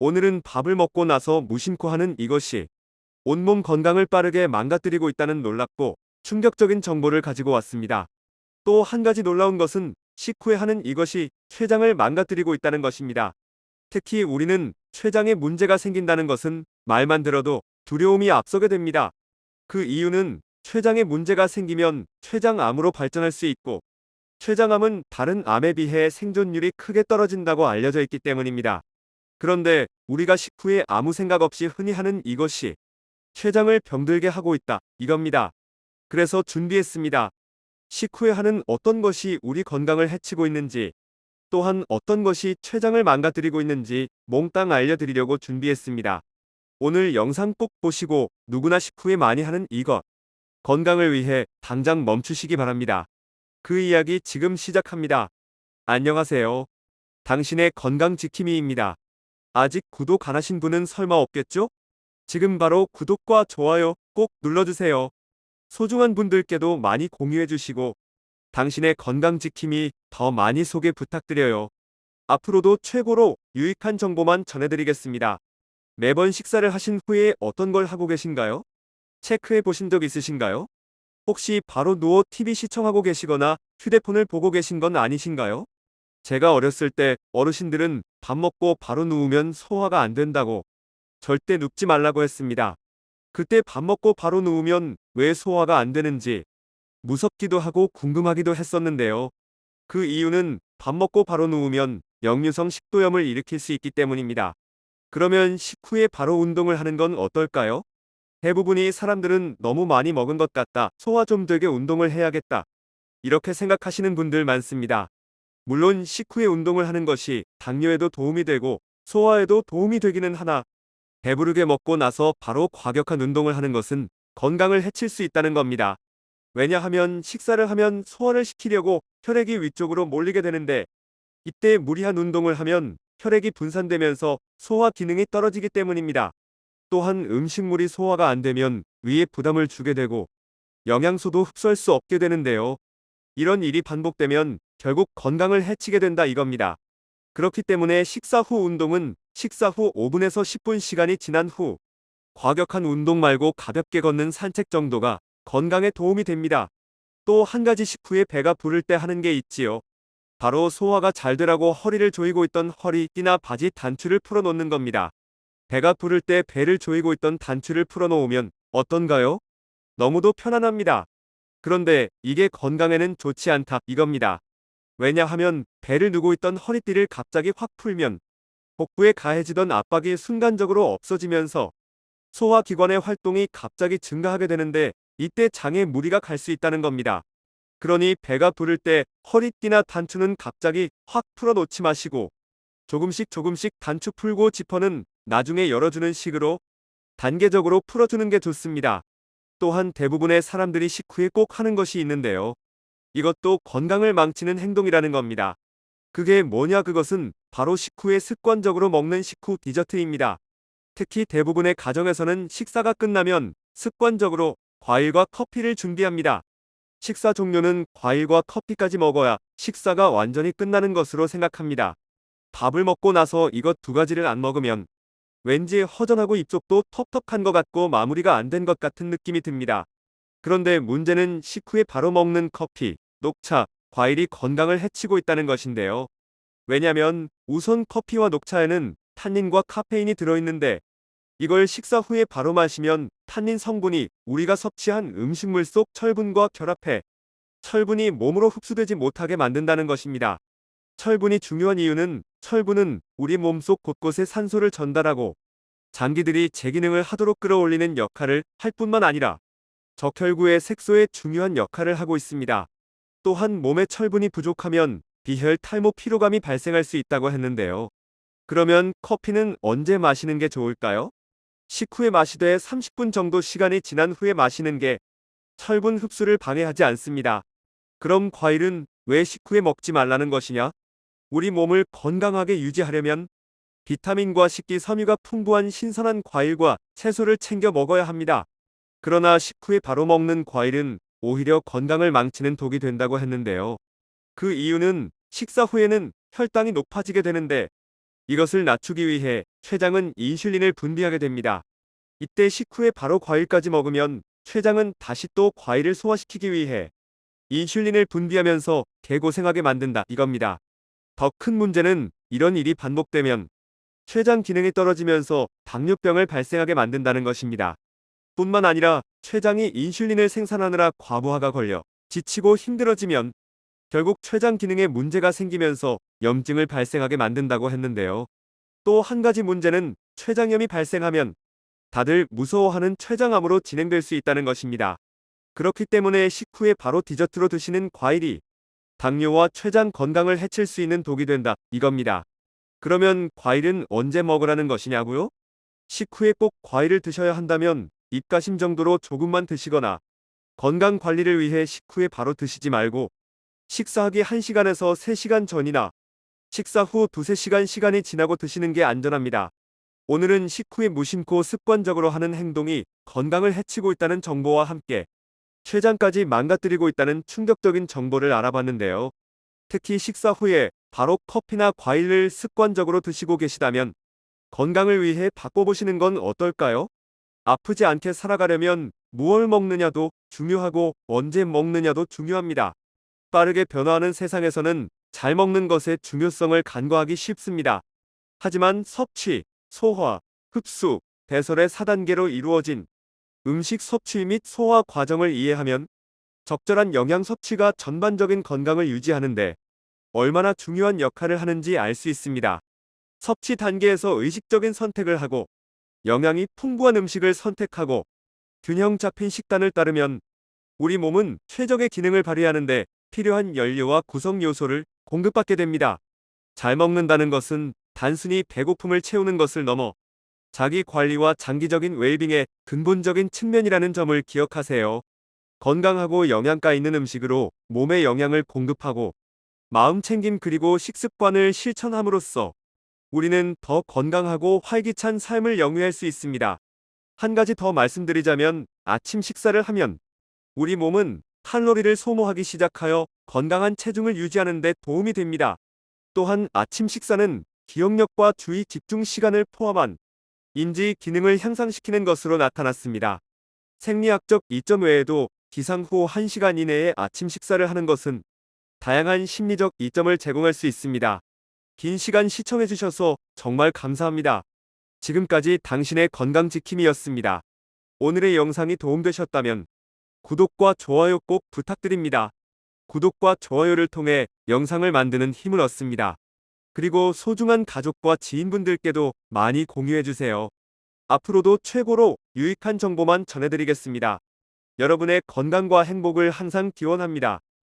오늘은 밥을 먹고 나서 무심코 하는 이것이 온몸 건강을 빠르게 망가뜨리고 있다는 놀랍고 충격적인 정보를 가지고 왔습니다. 또 한 가지 놀라운 것은 식후에 하는 이것이 췌장을 망가뜨리고 있다는 것입니다. 특히 우리는 췌장에 문제가 생긴다는 것은 말만 들어도 두려움이 앞서게 됩니다. 그 이유는 췌장에 문제가 생기면 췌장암으로 발전할 수 있고, 췌장암은 다른 암에 비해 생존율이 크게 떨어진다고 알려져 있기 때문입니다. 그런데 우리가 식후에 아무 생각 없이 흔히 하는 이것이 췌장을 병들게 하고 있다, 이겁니다. 그래서 준비했습니다. 식후에 하는 어떤 것이 우리 건강을 해치고 있는지, 또한 어떤 것이 췌장을 망가뜨리고 있는지 몽땅 알려드리려고 준비했습니다. 오늘 영상 꼭 보시고 누구나 식후에 많이 하는 이것, 건강을 위해 당장 멈추시기 바랍니다. 그 이야기 지금 시작합니다. 안녕하세요. 당신의 건강지킴이입니다. 아직 구독 안 하신 분은 설마 없겠죠? 지금 바로 구독과 좋아요 꼭 눌러주세요. 소중한 분들께도 많이 공유해주시고 당신의 건강지킴이 더 많이 소개 부탁드려요. 앞으로도 최고로 유익한 정보만 전해드리겠습니다. 매번 식사를 하신 후에 어떤 걸 하고 계신가요? 체크해 보신 적 있으신가요? 혹시 바로 누워 TV 시청하고 계시거나 휴대폰을 보고 계신 건 아니신가요? 제가 어렸을 때 어르신들은 밥 먹고 바로 누우면 소화가 안 된다고 절대 눕지 말라고 했습니다. 그때 밥 먹고 바로 누우면 왜 소화가 안 되는지 무섭기도 하고 궁금하기도 했었는데요. 그 이유는 밥 먹고 바로 누우면 역류성 식도염을 일으킬 수 있기 때문입니다. 그러면 식후에 바로 운동을 하는 건 어떨까요? 대부분의 사람들은 너무 많이 먹은 것 같다, 소화 좀 되게 운동을 해야겠다, 이렇게 생각하시는 분들 많습니다. 물론 식후에 운동을 하는 것이 당뇨에도 도움이 되고 소화에도 도움이 되기는 하나, 배부르게 먹고 나서 바로 과격한 운동을 하는 것은 건강을 해칠 수 있다는 겁니다. 왜냐하면 식사를 하면 소화를 시키려고 혈액이 위쪽으로 몰리게 되는데, 이때 무리한 운동을 하면 혈액이 분산되면서 소화 기능이 떨어지기 때문입니다. 또한 음식물이 소화가 안 되면 위에 부담을 주게 되고 영양소도 흡수할 수 없게 되는데요. 이런 일이 반복되면 결국 건강을 해치게 된다, 이겁니다. 그렇기 때문에 식사 후 운동은 식사 후 5분에서 10분 시간이 지난 후, 과격한 운동 말고 가볍게 걷는 산책 정도가 건강에 도움이 됩니다. 또 한 가지 식후에 배가 부를 때 하는 게 있지요. 바로 소화가 잘 되라고 허리를 조이고 있던 허리띠나 바지 단추를 풀어놓는 겁니다. 배가 부를 때 배를 조이고 있던 단추를 풀어놓으면 어떤가요? 너무도 편안합니다. 그런데 이게 건강에는 좋지 않다, 이겁니다. 왜냐하면 배를 누고 있던 허리띠를 갑자기 확 풀면 복부에 가해지던 압박이 순간적으로 없어지면서 소화기관의 활동이 갑자기 증가하게 되는데, 이때 장에 무리가 갈 수 있다는 겁니다. 그러니 배가 부를 때 허리띠나 단추는 갑자기 확 풀어놓지 마시고 조금씩 조금씩 단추 풀고 지퍼는 나중에 열어주는 식으로 단계적으로 풀어주는 게 좋습니다. 또한 대부분의 사람들이 식후에 꼭 하는 것이 있는데요. 이것도 건강을 망치는 행동이라는 겁니다. 그게 뭐냐, 그것은 바로 식후에 습관적으로 먹는 식후 디저트입니다. 특히 대부분의 가정에서는 식사가 끝나면 습관적으로 과일과 커피를 준비합니다. 식사 종료는 과일과 커피까지 먹어야 식사가 완전히 끝나는 것으로 생각합니다. 밥을 먹고 나서 이것 두 가지를 안 먹으면 왠지 허전하고 입속도 텁텁한 것 같고 마무리가 안 된 것 같은 느낌이 듭니다. 그런데 문제는 식후에 바로 먹는 커피, 녹차, 과일이 건강을 해치고 있다는 것인데요. 왜냐면 우선 커피와 녹차에는 탄닌과 카페인이 들어있는데, 이걸 식사 후에 바로 마시면 탄닌 성분이 우리가 섭취한 음식물 속 철분과 결합해 철분이 몸으로 흡수되지 못하게 만든다는 것입니다. 철분이 중요한 이유는 철분은 우리 몸속 곳곳에 산소를 전달하고 장기들이 제 기능을 하도록 끌어올리는 역할을 할 뿐만 아니라 적혈구의 색소에 중요한 역할을 하고 있습니다. 또한 몸에 철분이 부족하면 비혈, 탈모, 피로감이 발생할 수 있다고 했는데요. 그러면 커피는 언제 마시는 게 좋을까요? 식후에 마시되 30분 정도 시간이 지난 후에 마시는 게 철분 흡수를 방해하지 않습니다. 그럼 과일은 왜 식후에 먹지 말라는 것이냐? 우리 몸을 건강하게 유지하려면 비타민과 식기, 섬유가 풍부한 신선한 과일과 채소를 챙겨 먹어야 합니다. 그러나 식후에 바로 먹는 과일은 오히려 건강을 망치는 독이 된다고 했는데요. 그 이유는 식사 후에는 혈당이 높아지게 되는데, 이것을 낮추기 위해 췌장은 인슐린을 분비하게 됩니다. 이때 식후에 바로 과일까지 먹으면 췌장은 다시 또 과일을 소화시키기 위해 인슐린을 분비하면서 개고생하게 만든다 이겁니다. 더 큰 문제는 이런 일이 반복되면 췌장 기능이 떨어지면서 당뇨병을 발생하게 만든다는 것입니다. 뿐만 아니라 췌장이 인슐린을 생산하느라 과부하가 걸려 지치고 힘들어지면 결국 췌장 기능에 문제가 생기면서 염증을 발생하게 만든다고 했는데요. 또 한 가지 문제는 췌장염이 발생하면 다들 무서워하는 췌장암으로 진행될 수 있다는 것입니다. 그렇기 때문에 식후에 바로 디저트로 드시는 과일이 당뇨와 췌장 건강을 해칠 수 있는 독이 된다 이겁니다. 그러면 과일은 언제 먹으라는 것이냐고요? 식후에 꼭 과일을 드셔야 한다면 입가심 정도로 조금만 드시거나 건강 관리를 위해 식후에 바로 드시지 말고 식사하기 1시간에서 3시간 전이나 식사 후 2~3시간 시간이 지나고 드시는 게 안전합니다. 오늘은 식후에 무심코 습관적으로 하는 행동이 건강을 해치고 있다는 정보와 함께 췌장까지 망가뜨리고 있다는 충격적인 정보를 알아봤는데요. 특히 식사 후에 바로 커피나 과일을 습관적으로 드시고 계시다면 건강을 위해 바꿔보시는 건 어떨까요? 아프지 않게 살아가려면 무얼 먹느냐도 중요하고 언제 먹느냐도 중요합니다. 빠르게 변화하는 세상에서는 잘 먹는 것의 중요성을 간과하기 쉽습니다. 하지만 섭취, 소화, 흡수, 배설의 4단계로 이루어진 음식 섭취 및 소화 과정을 이해하면 적절한 영양 섭취가 전반적인 건강을 유지하는데 얼마나 중요한 역할을 하는지 알 수 있습니다. 섭취 단계에서 의식적인 선택을 하고 영양이 풍부한 음식을 선택하고 균형 잡힌 식단을 따르면 우리 몸은 최적의 기능을 발휘하는데 필요한 연료와 구성 요소를 공급받게 됩니다. 잘 먹는다는 것은 단순히 배고픔을 채우는 것을 넘어 자기 관리와 장기적인 웰빙의 근본적인 측면이라는 점을 기억하세요. 건강하고 영양가 있는 음식으로 몸에 영양을 공급하고 마음 챙김 그리고 식습관을 실천함으로써 우리는 더 건강하고 활기찬 삶을 영위할 수 있습니다. 한 가지 더 말씀드리자면 아침 식사를 하면 우리 몸은 칼로리를 소모하기 시작하여 건강한 체중을 유지하는 데 도움이 됩니다. 또한 아침 식사는 기억력과 주의 집중 시간을 포함한 인지 기능을 향상시키는 것으로 나타났습니다. 생리학적 이점 외에도 기상 후 1시간 이내에 아침 식사를 하는 것은 다양한 심리적 이점을 제공할 수 있습니다. 긴 시간 시청해주셔서 정말 감사합니다. 지금까지 당신의 건강지킴이였습니다. 오늘의 영상이 도움되셨다면 구독과 좋아요 꼭 부탁드립니다. 구독과 좋아요를 통해 영상을 만드는 힘을 얻습니다. 그리고 소중한 가족과 지인분들께도 많이 공유해주세요. 앞으로도 최고로 유익한 정보만 전해드리겠습니다. 여러분의 건강과 행복을 항상 기원합니다.